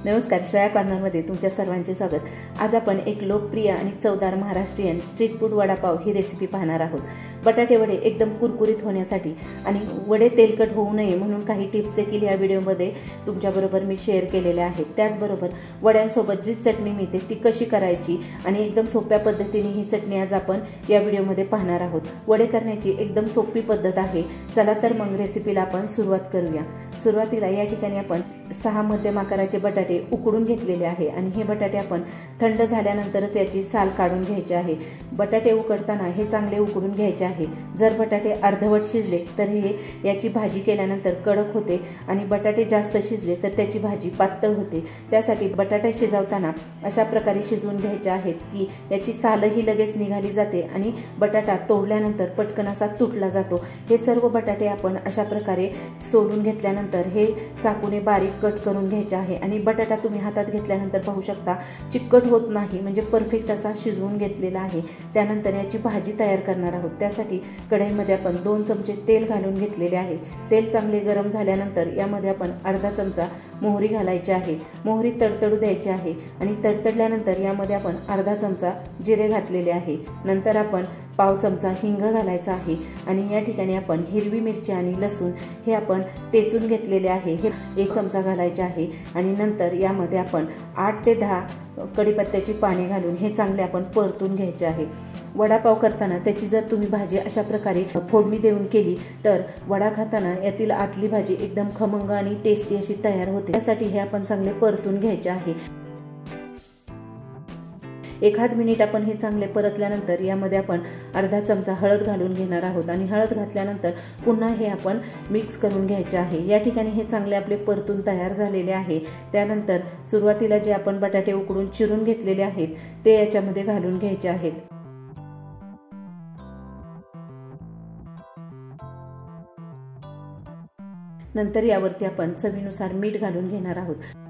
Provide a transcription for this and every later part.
नमस्कार, श्रेया कॉर्नरमध्ये तुमच्या सर्वांचे स्वागत। आज आपण एक लोकप्रिय आणि चवदार महाराष्ट्रीयन स्ट्रीट फूड वडापाव ही रेसिपी पाहणार आहोत। बटाटे वडे एकदम कुरकुरीत होण्यासाठी आणि वडे तेलकट होऊ नये म्हणून काही टिप्स देखील या व्हिडिओमध्ये तुमच्याबरोबर मी शेअर केलेल्या आहेत। त्याचबरोबर वड्यांसोबत जी चटणी मिळते ती कशी करायची आणि एकदम सोप्या पद्धतीने ही चटणी आज आपण या व्हिडिओमध्ये पाहणार आहोत। वडे करण्याची एकदम सोपी पद्धत आहे। चला तर मग रेसिपीला आपण सुरुवात करूया। सुरुवातीला या ठिकाणी आपण 6 मध्यम आकाराचे बटाटे उकडून घेतलेले आहे आणि हे बटाटे आपण थंड झाल्यानंतरच याची साल काढून घ्यायची आहे। बटाटे उकडताना हे चांगले उकडून घ्यायचे आहे। जर बटाटे अर्धवट शिजले तर हे याची भाजी केल्यानंतर कडक होते आणि बटाटे जास्त शिजले तर त्याची भाजी पातळ होते। त्यासाठी बटाटा शिजवताना अशा प्रकारे शिजवून घ्यायचे आहेत की याची सालही लगेच निघाली जाते आणि बटाटा तोडल्यानंतर पटकन असा तुटला जातो। हे सर्व बटाटे आपण अशा प्रकारे सोलून घेतल्यानंतर हे चाकूने बारीक कट करून घ्यायचे आहे आणि बटाटा तुम्ही हातात घेतल्यानंतर पाहू शकता चिकट होत नाही, म्हणजे परफेक्ट असा शिजवून घेतलेला आहे। त्यानंतर याची भाजी तयार करणार आहोत। त्यासाठी कढईमध्ये आपण 2 चमचे तेल घालून घेतलेले आहे। तेल चांगले गरम झाल्यानंतर यामध्ये आपण अर्धा चमचा मोहरी घालायची आहे। मोहरी तडतडू द्यायची आहे आणि तडतडल्यानंतर यामध्ये आपण अर्धा चमचा जिरे घातलेले आहे। नंतर आपण पाव चमचा हिंग घालायचा आहे आणि या ठिकाणी आपण हिरवी मिरची आणि लसूण हे आपण टेचून घेतलेले आहे, हे 1 चमचा घालायचे आहे आणि नंतर यामध्ये आपण 8 ते 10 कढीपत्त्याची पाने घालून हे चांगले आपण परतून घ्यायचे आहे। वडापाव करताना त्याची जर तुम्ही भाजी अशा प्रकारे फोडणी देऊन केली तर वडा खाताना यातील आतली भाजी एकदम खमंग आणि टेस्टी अशी तयार होते। त्यासाठी हे आपण चांगले परतून घ्यायचे आहे। 1 मिनिट आपण हे चांगले परतल्यानंतर यामध्ये आपण अर्धा चमचा हळद घालून घेणार आहोत आणि हळद घातल्यानंतर पुन्हा हे आपण मिक्स करून घ्यायचे आहे। या ठिकाणी हे चांगले आपले परतून तयार झालेले आहे। त्यानंतर सुरुवातीला जे आपण बटाटे उकडून चिरून घेतलेले आहेत ते याच्यामध्ये घालून घ्यायचे आहेत। नंतर यावरती आपण चवीनुसार मीठ घालून घेणार आहोत।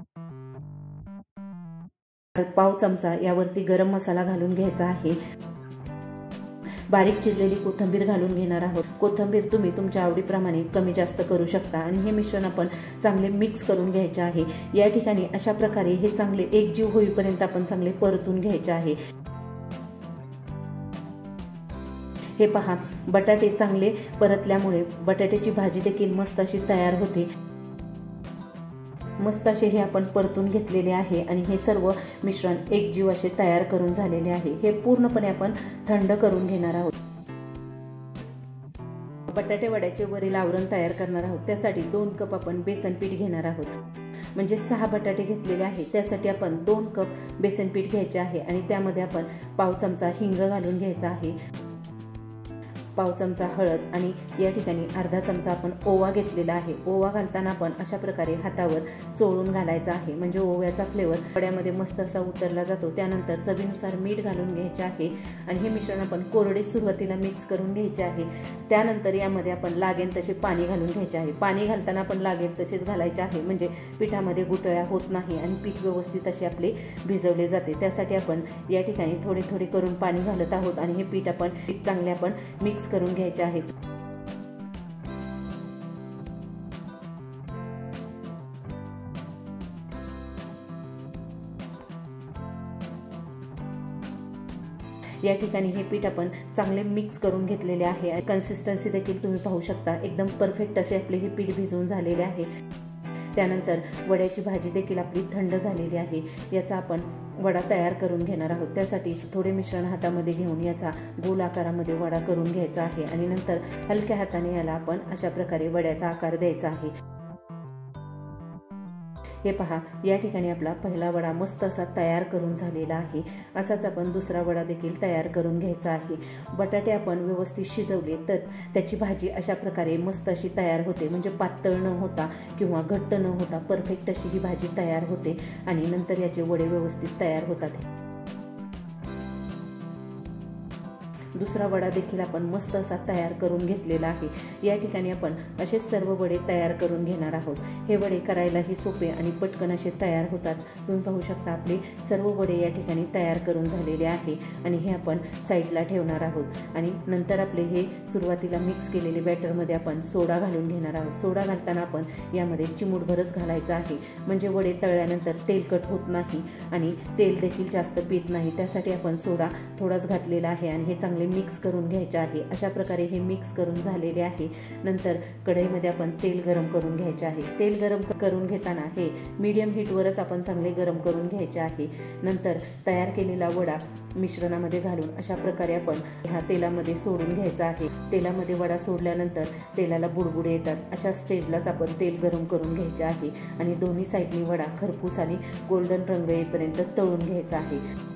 पाव चमचा यावरती गरम मसाला घालून घ्यायचा आहे। बारीक चिरलेली कोथिंबीर घालून घेणार आहोत। कोथिंबीर तुम्ही तुमच्या आवडीप्रमाणे कमी जास्त करू शकता आणि हे मिश्रण आपण चांगले मिक्स करून घ्यायचे आहे। या ठिकाणी अशा प्रकारे हे चांगले एकजीव होईपर्यंत आपण चांगले परतून घ्यायचे आहे। हे पहा, बटाटे चांगले परतल्यामुळे बटाट्याची भाजी देखील मस्त अशी तयार होते। मस्त असे हे आपण परतून घेतलेले आहे आणि हे सर्व मिश्रण एकजीव असे तयार करून झालेले आहे। हे पूर्णपणे आपण थंड करून घेणार आहोत। बटाटे वड्याचे वरील आवरण तयार करणार आहोत। त्यासाठी 2 कप आपण बेसन पीठ घेणार आहोत। म्हणजे 6 बटाटे घेतलेले आहे, त्यासाठी आपण 2 कप बेसन पीठ घ्यायचे आहे आणि त्यामध्ये आपण पाव चमचा हिंग घालून घ्यायचा आहे, पाव चमचा हळद आणि या ठिकाणी अर्धा चमचा आपण ओवा घेतलेला आहे। ओवा घालताना आपण अशा प्रकारे हातावर चोळून घालायचा आहे, म्हणजे ओव्याचा फ्लेवर वड्यामध्ये मस्त असा उतरला जातो। त्यानंतर चवीनुसार मीठ घालून घ्यायचे आहे आणि हे मिश्रण आपण कोरडे सुरुवातीला मिक्स करून घ्यायचे आहे। त्यानंतर यामध्ये आपण लागेल तसे पाणी घालून घ्यायचे आहे। पाणी घालताना आपण लागेल तसेच घालायचे आहे, म्हणजे पिठामध्ये गुठळ्या होत नाही आणि पीठ व्यवस्थित असे आपले भिजवले जाते। त्यासाठी आपण या ठिकाणी थोडे थोडे करून पाणी घालत आहोत आणि हे पीठ चांगले आपण मिक्स करून घ्यायचे आहेत। या ठिकाणी हे पीठ आपण चांगले मिक्स करून घेतलेले आहे आणि कन्सिस्टन्सी देखील तुम्ही पाहू शकता, एकदम परफेक्ट असे आपले हे पीठ भिजवून झालेले आहे। त्यानंतर वड्याची भाजी देखील आपली थंड झालेली आहे। याचा आपण वडा तयार करून घेणार आहोत। त्यासाठी थोडे मिश्रण हातामध्ये घेऊन याचा गोल आकारामध्ये वडा करून घ्यायचा आहे आणि नंतर हलक्या हाताने याला आपण अशा प्रकारे वड्याचा आकार द्यायचा आहे। हे पहा, या ठिकाणी आपला पहिला वडा मस्त असा तयार करून झालेला आहे। असाच आपण दुसरा वडा देखील तयार करून घ्यायचा आहे। बटाटे आपण व्यवस्थित शिजवले तर त्याची भाजी अशा प्रकारे मस्त अशी तयार होते, म्हणजे पातळ न होता किंवा घट्ट न होता परफेक्ट अशी ही भाजी तयार होते आणि नंतर याचे वडे व्यवस्थित तयार होतात। दुसरा वडा देखील आपण मस्त असा तयार करून घेतलेला आहे। या ठिकाणी आपण असेच सर्व वडे तयार करून घेणार आहोत। हे वडे करायलाही सोपे आणि पटकन असे तयार होतात। तुम्ही पाहू शकता आपले सर्व वडे या ठिकाणी तयार करून झालेले आहे आणि हे आपण साईडला ठेवणार आहोत। आणि नंतर आपले हे सुरुवातीला मिक्स केलेले बॅटरमध्ये आपण सोडा घालून घेणार आहोत। सोडा घालताना आपण यामध्ये चिमूटभरच घालायचा आहे, म्हणजे वडे तळल्यानंतर तेलकट होत नाही आणि तेल देखील जास्त पीत नाही। त्यासाठी आपण सोडा थोडाच घातलेला आहे आणि हे चांगले मिक्स करून घ्यायचे आहे। अशा प्रकारे हे मिक्स करून झालेले आहे। नंतर कढईमध्ये आपण तेल गरम करून घ्यायचे आहे। तेल गरम करून घेताना हे मीडियम हीटवरच आपण चांगले गरम करून घ्यायचे आहे। नंतर तयार केलेला वडा मिश्रणामध्ये घालून अशा प्रकारे आपण ह्या तेलामध्ये सोडून घ्यायचा आहे। तेलामध्ये वडा सोडल्यानंतर तेलाला बुडबुडे येतात, अशा स्टेजलाच आपण तेल गरम करून घ्यायचे आहे आणि दोन्ही साईडनी वडा खरपूस आणि गोल्डन रंग येईपर्यंत तळून घ्यायचा आहे।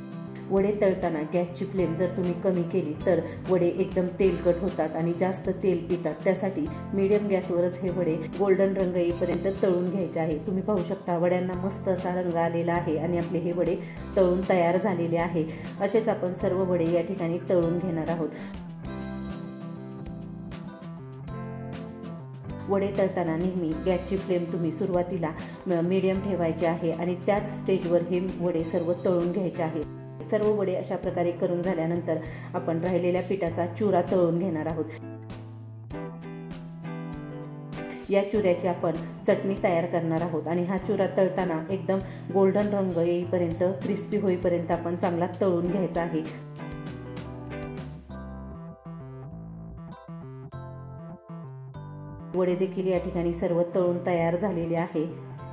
वडे तळताना गॅसची फ्लेम जर तुम्ही कमी केली तर वडे एकदम तेलकट होतात आणि जास्त तेल पितात। त्यासाठी मीडियम गॅसवरच हे वडे गोल्डन रंग येईपर्यंत तळून घ्यायचे आहे। तुम्ही पाहू शकता वड्यांना मस्त असा रंग आलेला आहे आणि आपले हे वडे तळून तयार झालेले आहे। असेच आपण सर्व वडे या ठिकाणी तळून घेणार आहोत। वडे तळताना नेहमी गॅसची फ्लेम तुम्ही सुरुवातीला मीडियम ठेवायची आहे आणि त्याच स्टेजवर हे वडे सर्व तळून घ्यायचे आहेत। सर्व वडे अशा प्रकारे करून झाल्यानंतर आपण राहिलेल्या पिठाचा चुरा तळून घेणार आहोत। या चुऱ्याची आपण चटणी तयार करणार आहोत आणि हा चुरा तळताना एकदम गोल्डन रंग येईपर्यंत, क्रिस्पी होईपर्यंत आपण चांगला तळून घ्यायचा आहे। वडे देखील या ठिकाणी सर्व तळून तयार झालेले आहे।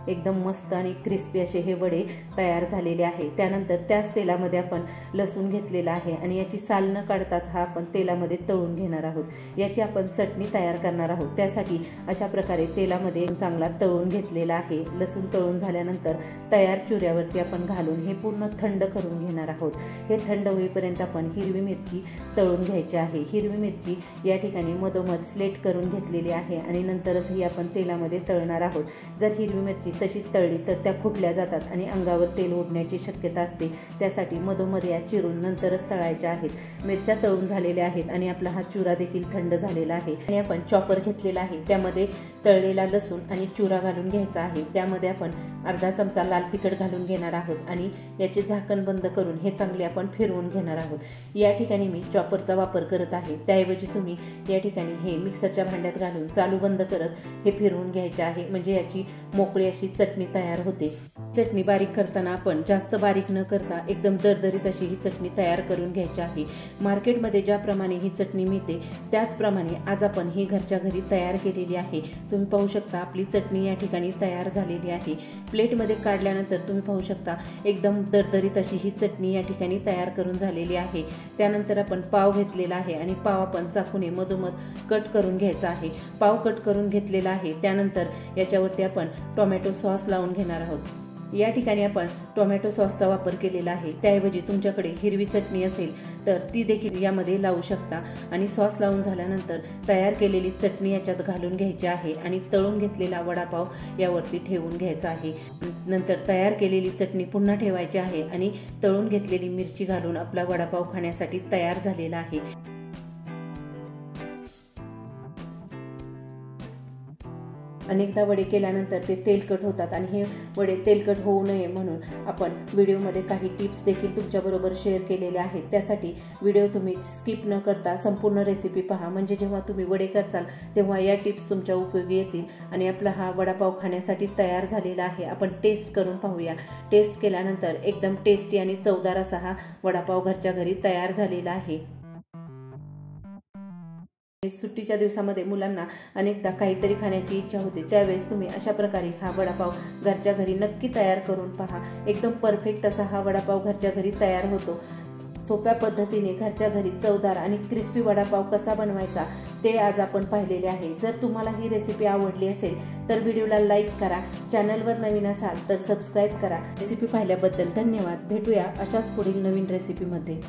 एकदम मस्त आणि क्रिस्पी असे हे वडे तयार झालेले आहे। त्यानंतर त्याच तेलामध्ये आपण लसूण घेतलेला आहे आणि याची साल न काढताच हा आपण तेलामध्ये तळून घेणार आहोत। याची आपण चटणी तयार करणार आहोत। त्यासाठी अशा प्रकारे तेलामध्ये चांगला तळून घेतलेला आहे। लसूण तळून झाल्यानंतर तयार चुऱ्यावरती आपण घालून हे पूर्ण थंड करून घेणार आहोत। हे थंड होईपर्यंत आपण हिरवी मिरची तळून घ्यायची आहे। हिरवी मिरची या ठिकाणी मधोमध स्लेट करून घेतलेली आहे आणि नंतरच ही आपण तेलामध्ये तळणार आहोत। जर हिरवी मिरची तशीच तळली तर त्या फुटल्या जातात आणि अंगावर तेल उडण्याची शक्यता असते। त्यासाठी मधोमध या चिरून नंतरच तळायच्या आहेत। मिरच्या तळून झालेल्या आहेत आणि आपला हा चुरा देखील थंड झालेला आहे आणि आपण चॉपर घेतलेला आहे, त्यामध्ये तळलेला लसूण आणि चुरा घालून घ्यायचा आहे। त्यामध्ये आपण अर्धा चमचा लाल तिखट घालून घेणार आहोत आणि याचे झाकण बंद करून हे चांगले आपण फिरवून घेणार आहोत। या ठिकाणी मी चॉपरचा वापर करत आहे, त्याऐवजी तुम्ही या ठिकाणी हे मिक्सरच्या भांड्यात घालून चालू बंद करत हे फिरवून घ्यायचे आहे, म्हणजे याची मोकळी अशी चटणी तयार होते। चटणी बारीक करताना आपण जास्त बारीक न करता एकदम दरदरीत अशी ही चटणी तयार करून घ्यायची आहे। मार्केटमध्ये ज्याप्रमाणे ही चटणी मिळते त्याचप्रमाणे आज आपण ही घरच्या घरी तयार केलेली आहे। तुम्ही पाहू शकता आपली चटणी या ठिकाणी तयार झालेली आहे। प्लेटमध्ये काढल्यानंतर तुम्ही पाहू शकता एकदम दरदरीत अशी ही चटणी या ठिकाणी तयार करून झालेली आहे। त्यानंतर आपण पाव घेतलेला आहे आणि पाव आपण चाकूने मधोमध कट करून घ्यायचा आहे। पाव कट करून घेतलेला आहे। त्यानंतर याच्यावरती आपण टोमॅटो सॉस लावून घेणार आहोत। या ठिकाणी आपण टोमॅटो सॉसचा वापर केलेला आहे, त्याऐवजी तुमच्याकडे हिरवी चटणी असेल तर ती देखील यामध्ये लावू शकता। आणि सॉस लावून झाल्यानंतर तयार केलेली चटणी याच्यात घालून घ्यायची आहे आणि तळून घेतलेला वडापाव यावरती ठेवून घ्यायचा आहे। नंतर तयार केलेली चटणी पुन्हा ठेवायची आहे आणि तळून घेतलेली मिरची घालून आपला वडापाव खाण्यासाठी तयार झालेला आहे। अनेकदा वडे केल्यानंतर ते तेलकट होतात आणि हे वडे तेलकट होऊ नये म्हणून आपण व्हिडिओमध्ये काही टिप्स देखील तुमच्याबरोबर शेअर केलेल्या आहेत। त्यासाठी व्हिडिओ तुम्ही स्किप न करता संपूर्ण रेसिपी पहा, म्हणजे जेव्हा तुम्ही वडे करताल तेव्हा या टिप्स तुमच्या उपयोगी येतील। आणि आपला हा वडापाव खाण्यासाठी तयार झालेला आहे। आपण टेस्ट करून पाहूया। टेस्ट केल्यानंतर एकदम टेस्टी आणि चवदार असा हा वडापाव घरच्या घरी तयार झालेला आहे। सुट्टीच्या दिवसामध्ये मुलांना अनेकदा काहीतरी खाण्याची इच्छा होते, त्यावेळेस तुम्ही अशा प्रकारे हा वडापाव घरच्या घरी नक्की तयार करून पहा। एकदम परफेक्ट असा हा वडापाव घरच्या घरी तयार होतो। सोप्या पद्धतीने घरच्या घरी चवदार आणि क्रिस्पी वडापाव कसा बनवायचा ते आज आपण पाहिलेले आहे। जर तुम्हाला ही रेसिपी आवडली असेल तर व्हिडिओला लाईक करा, चॅनलवर नवीन असाल तर सबस्क्राईब करा। रेसिपी पाहिल्याबद्दल धन्यवाद। भेटूया अशाच पुढील नवीन रेसिपीमध्ये।